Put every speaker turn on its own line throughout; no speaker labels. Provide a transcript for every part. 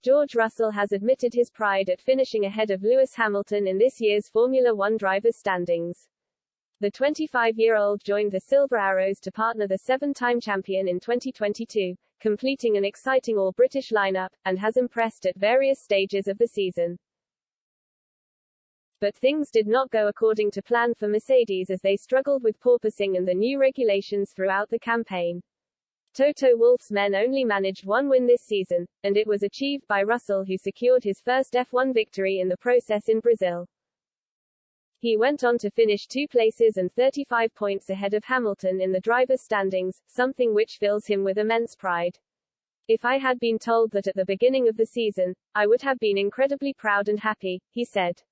George Russell has admitted his pride at finishing ahead of Lewis Hamilton in this year's Formula One drivers' standings. The 25-year-old joined the Silver Arrows to partner the seven-time champion in 2022, completing an exciting all-British lineup, and has impressed at various stages of the season. But things did not go according to plan for Mercedes as they struggled with porpoising and the new regulations throughout the campaign. Toto Wolff's men only managed one win this season, and it was achieved by Russell, who secured his first F1 victory in the process in Brazil. He went on to finish 2 places and 35 points ahead of Hamilton in the drivers' standings, something which fills him with immense pride. "If I had been told that at the beginning of the season, I would have been incredibly proud and happy," he said.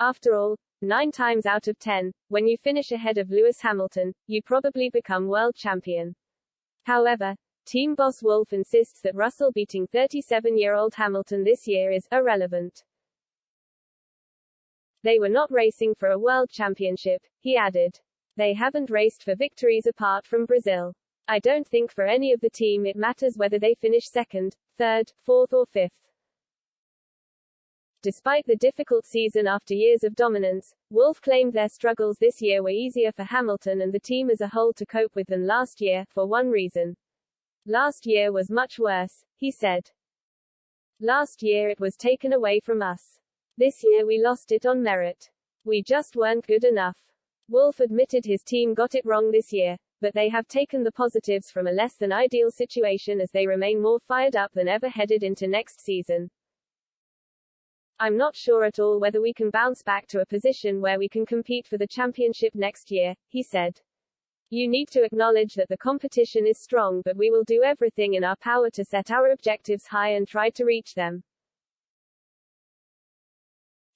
After all, 9 times out of 10, when you finish ahead of Lewis Hamilton, you probably become world champion. However, team boss Wolff insists that Russell beating 37-year-old Hamilton this year is irrelevant. "They were not racing for a world championship," he added. "They haven't raced for victories apart from Brazil. I don't think for any of the team it matters whether they finish second, third, fourth or fifth." Despite the difficult season after years of dominance, Wolff claimed their struggles this year were easier for Hamilton and the team as a whole to cope with than last year, for one reason. "Last year was much worse," he said. "Last year it was taken away from us. This year we lost it on merit. We just weren't good enough." Wolff admitted his team got it wrong this year, but they have taken the positives from a less than ideal situation as they remain more fired up than ever headed into next season. "I'm not sure at all whether we can bounce back to a position where we can compete for the championship next year," he said. "You need to acknowledge that the competition is strong, but we will do everything in our power to set our objectives high and try to reach them."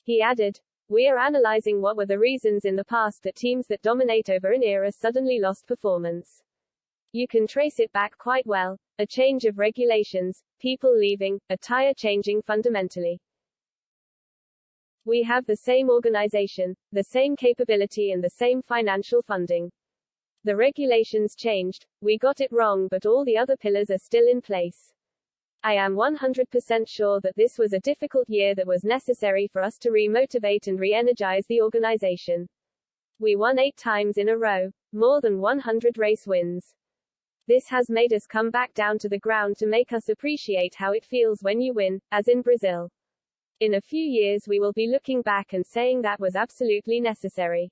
He added, "We are analyzing what were the reasons in the past that teams that dominate over an era suddenly lost performance. You can trace it back quite well: a change of regulations, people leaving, a tire changing fundamentally. We have the same organization, the same capability and the same financial funding. The regulations changed, we got it wrong, but all the other pillars are still in place. I am 100% sure that this was a difficult year that was necessary for us to re-motivate and re-energize the organization. We won 8 times in a row, more than 100 race wins. This has made us come back down to the ground to make us appreciate how it feels when you win, as in Brazil. In a few years we will be looking back and saying that was absolutely necessary."